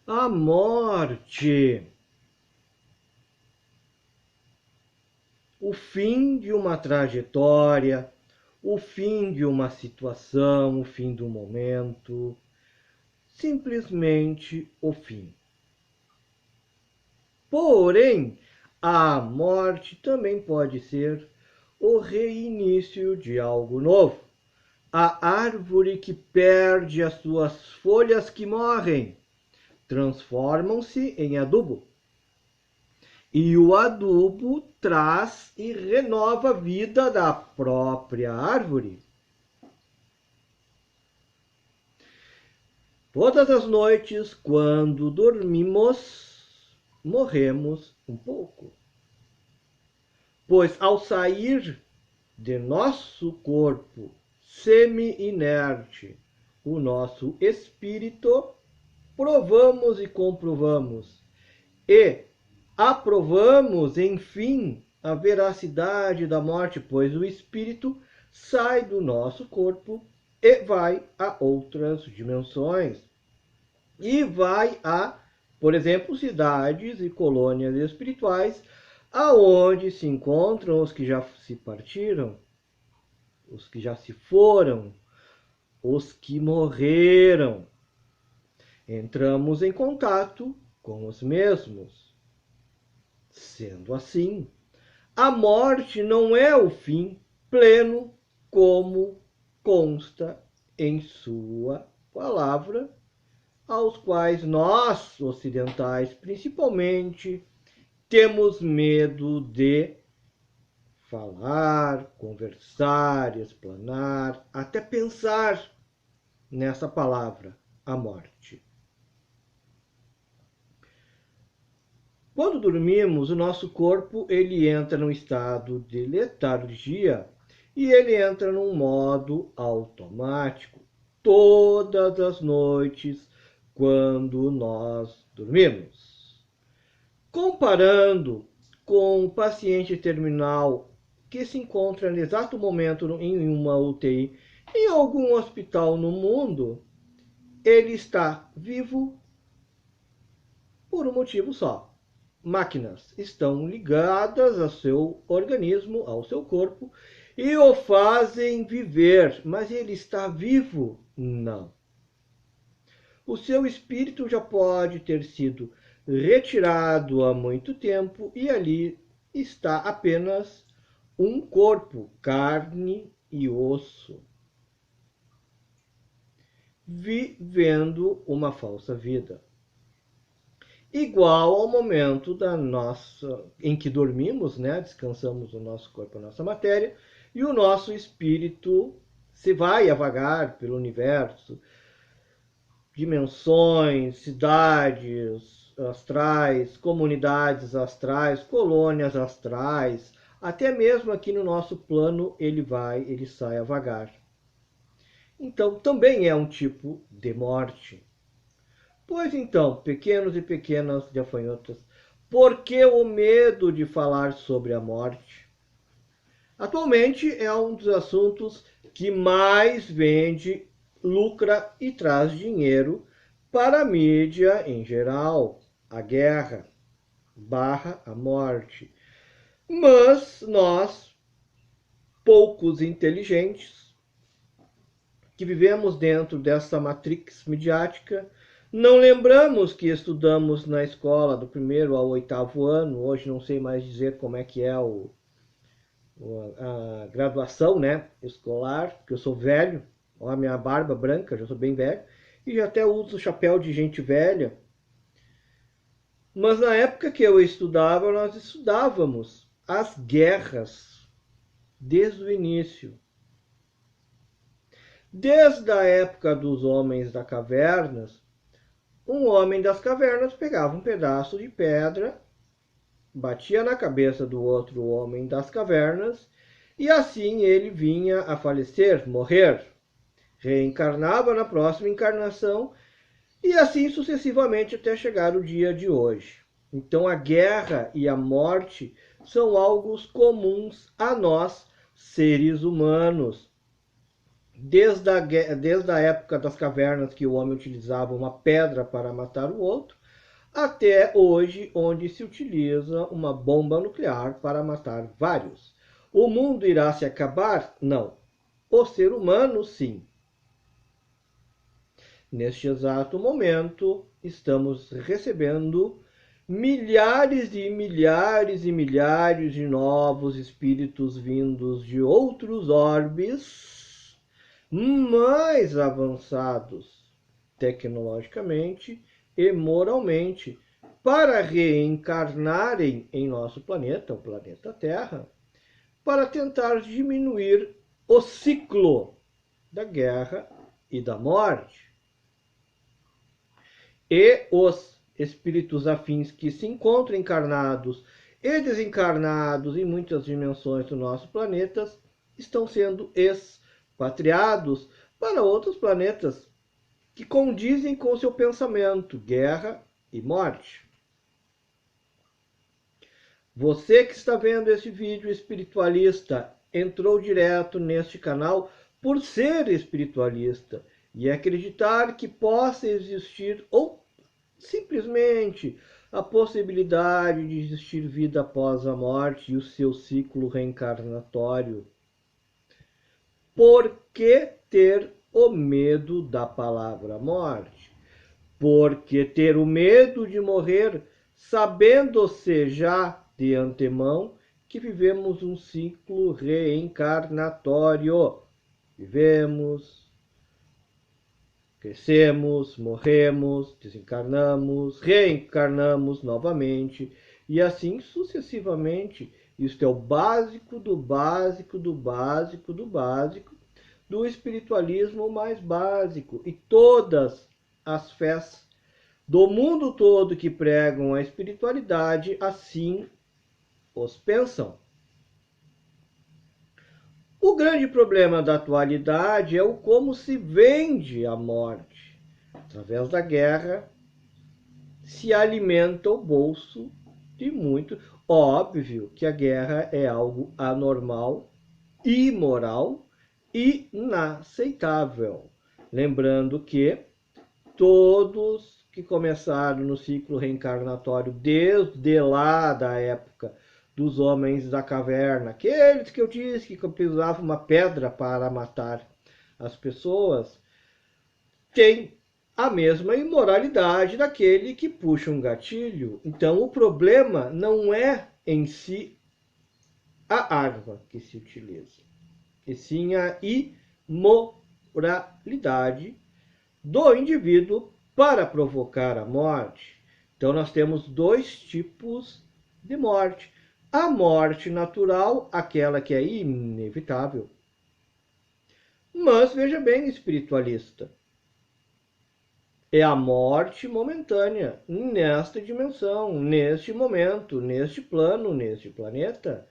A morte, o fim de uma trajetória, o fim de uma situação, o fim de um momento, simplesmente o fim. Porém, a morte também pode ser o reinício de algo novo. A árvore que perde as suas folhas que morrem transformam-se em adubo. E o adubo traz e renova a vida da própria árvore. Todas as noites, quando dormimos, morremos um pouco. Pois ao sair de nosso corpo semi-inerte, o nosso espírito, provamos e comprovamos e aprovamos, enfim, a veracidade da morte, pois o espírito sai do nosso corpo e vai a outras dimensões. E vai a, por exemplo, cidades e colônias espirituais, aonde se encontram os que já se partiram, os que já se foram, os que morreram. Entramos em contato com os mesmos. Sendo assim, a morte não é o fim pleno, como consta em sua palavra, aos quais nós, ocidentais principalmente, temos medo de falar, conversar, explanar, até pensar nessa palavra, a morte. Quando dormimos, o nosso corpo ele entra num estado de letargia e ele entra num modo automático todas as noites quando nós dormimos. Comparando com o paciente terminal que se encontra no exato momento em uma UTI em algum hospital no mundo, ele está vivo por um motivo só. Máquinas estão ligadas ao seu organismo, ao seu corpo, e o fazem viver. Mas ele está vivo? Não. O seu espírito já pode ter sido retirado há muito tempo e ali está apenas um corpo, carne e osso, vivendo uma falsa vida. Igual ao momento da nossa, em que dormimos, né? Descansamos o nosso corpo, a nossa matéria, e o nosso espírito se vai a vagar pelo universo, dimensões, cidades astrais, comunidades astrais, colônias astrais, até mesmo aqui no nosso plano ele sai a vagar. Então também é um tipo de morte. Pois então, pequenos e pequenas gafanhotas, por que o medo de falar sobre a morte? Atualmente é um dos assuntos que mais vende, lucra e traz dinheiro para a mídia em geral. A guerra barra a morte. Mas nós, poucos inteligentes, que vivemos dentro dessa matrix midiática, não lembramos que estudamos na escola do 1º ao 8º ano. Hoje não sei mais dizer como é que é a graduação, né, escolar, porque eu sou velho. Olha a minha barba branca, já sou bem velho. E já até uso chapéu de gente velha. Mas na época que eu estudava, nós estudávamos as guerras desde o início. Desde a época dos homens das cavernas, um homem das cavernas pegava um pedaço de pedra, batia na cabeça do outro homem das cavernas, e assim ele vinha a falecer, morrer. Reencarnava na próxima encarnação, e assim sucessivamente até chegar o dia de hoje. Então a guerra e a morte são algo comuns a nós, seres humanos. desde a época das cavernas, que o homem utilizava uma pedra para matar o outro, até hoje, onde se utiliza uma bomba nuclear para matar vários. O mundo irá se acabar? Não. O ser humano, sim. Neste exato momento, estamos recebendo milhares e milhares e milhares de novos espíritos vindos de outros orbes mais avançados tecnologicamente e moralmente, para reencarnarem em nosso planeta, o planeta Terra, para tentar diminuir o ciclo da guerra e da morte. E os espíritos afins que se encontram encarnados e desencarnados em muitas dimensões do nosso planeta estão sendo expatriados para outros planetas que condizem com seu pensamento, guerra e morte. Você que está vendo esse vídeo espiritualista entrou direto neste canal por ser espiritualista e acreditar que possa existir ou simplesmente a possibilidade de existir vida após a morte e o seu ciclo reencarnatório. Por que ter o medo da palavra morte? Por que ter o medo de morrer, sabendo-se já de antemão que vivemos um ciclo reencarnatório? Vivemos, crescemos, morremos, desencarnamos, reencarnamos novamente e assim sucessivamente. Isto é o básico do básico do básico do básico do espiritualismo mais básico. E todas as fés do mundo todo que pregam a espiritualidade assim os pensam. O grande problema da atualidade é o como se vende a morte. Através da guerra, se alimenta o bolso de muito. Óbvio que a guerra é algo anormal, imoral e inaceitável. Lembrando que todos que começaram no ciclo reencarnatório desde lá da época dos homens da caverna, aqueles que eu disse que precisavam uma pedra para matar as pessoas, têm a mesma imoralidade daquele que puxa um gatilho. Então o problema não é em si a arma que se utiliza, e sim a imoralidade do indivíduo para provocar a morte. Então nós temos dois tipos de morte. A morte natural, aquela que é inevitável. Mas veja bem, espiritualista, é a morte momentânea nesta dimensão, neste momento, neste plano, neste planeta,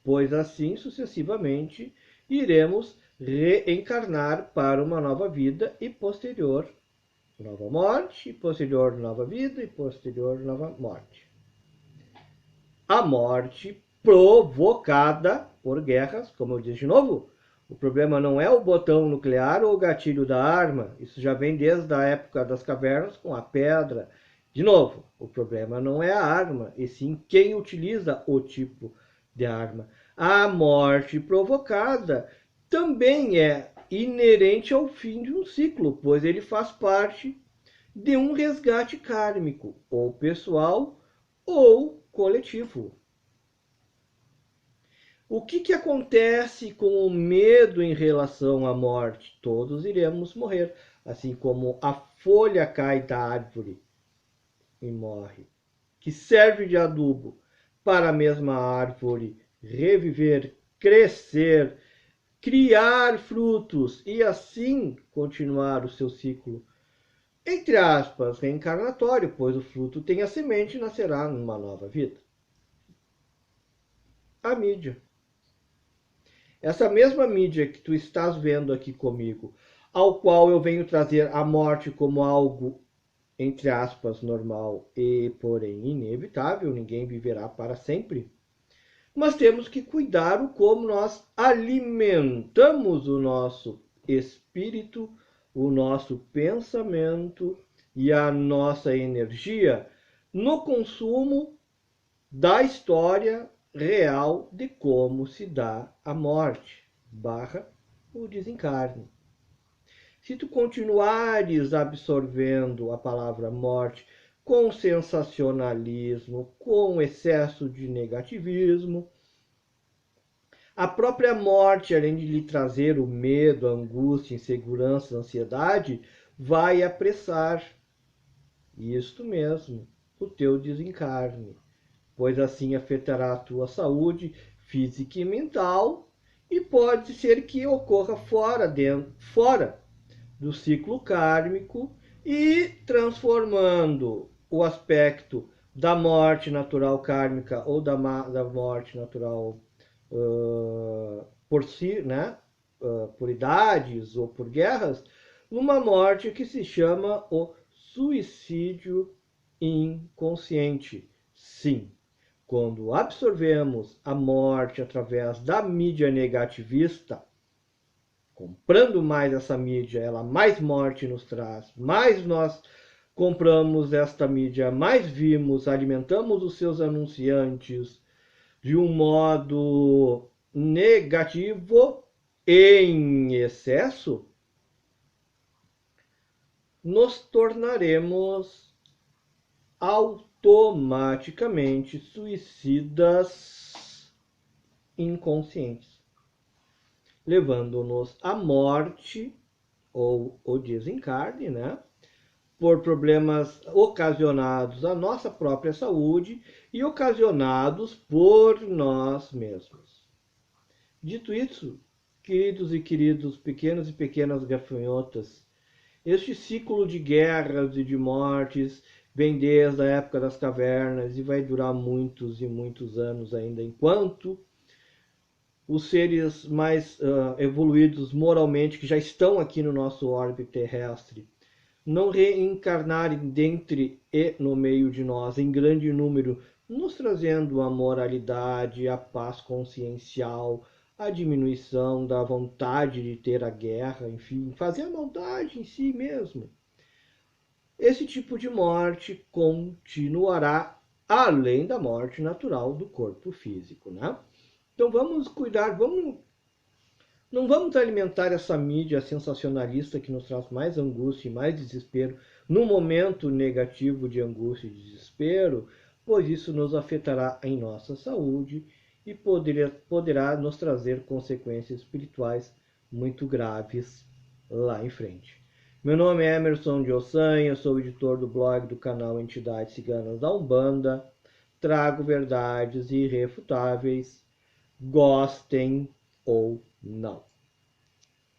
pois assim sucessivamente iremos reencarnar para uma nova vida e posterior nova morte, posterior nova vida e posterior nova morte. A morte provocada por guerras, como eu disse de novo, o problema não é o botão nuclear ou o gatilho da arma, isso já vem desde a época das cavernas com a pedra. De novo, o problema não é a arma, e sim quem utiliza o tipo de arma. A morte provocada também é inerente ao fim de um ciclo, pois ele faz parte de um resgate kármico, ou pessoal ou coletivo. O que acontece com o medo em relação à morte? Todos iremos morrer, assim como a folha cai da árvore e morre, que serve de adubo para a mesma árvore reviver, crescer, criar frutos e assim continuar o seu ciclo, entre aspas, reencarnatório, pois o fruto tem a semente e nascerá numa nova vida. A mídia. Essa mesma mídia que tu estás vendo aqui comigo, ao qual eu venho trazer a morte como algo, entre aspas, normal e, porém, inevitável, ninguém viverá para sempre. Mas temos que cuidar o como nós alimentamos o nosso espírito, o nosso pensamento e a nossa energia no consumo da história real de como se dá a morte / o desencarne. Se tu continuares absorvendo a palavra morte com sensacionalismo, com excesso de negativismo, a própria morte, além de lhe trazer o medo, a angústia, a insegurança, a ansiedade, vai apressar, isto mesmo, o teu desencarne, pois assim afetará a tua saúde física e mental, e pode ser que ocorra fora do ciclo kármico e transformando o aspecto da morte natural kármica ou da morte natural por si, né, por idades ou por guerras, numa morte que se chama o suicídio inconsciente. Sim, quando absorvemos a morte através da mídia negativista, comprando mais essa mídia, ela mais morte nos traz, mais nós compramos esta mídia, mais vimos, alimentamos os seus anunciantes de um modo negativo em excesso, nos tornaremos automaticamente suicidas inconscientes, levando-nos à morte ou o desencarne, né? Por problemas ocasionados à nossa própria saúde e ocasionados por nós mesmos. Dito isso, queridos e queridos, pequenos e pequenas gafanhotas, este ciclo de guerras e de mortes vem desde a época das cavernas e vai durar muitos e muitos anos ainda, enquanto os seres mais evoluídos moralmente, que já estão aqui no nosso orbe terrestre, não reencarnarem dentre e no meio de nós em grande número, nos trazendo a moralidade, a paz consciencial, a diminuição da vontade de ter a guerra, enfim, fazer a maldade em si mesmo. Esse tipo de morte continuará além da morte natural do corpo físico, né? Então vamos cuidar, não vamos alimentar essa mídia sensacionalista que nos traz mais angústia e mais desespero no momento negativo de angústia e desespero, pois isso nos afetará em nossa saúde e poderá nos trazer consequências espirituais muito graves lá em frente. Meu nome é Emerson de Ossanha, sou editor do blog do canal Entidades Ciganas da Umbanda, trago verdades irrefutáveis, gostem ou não.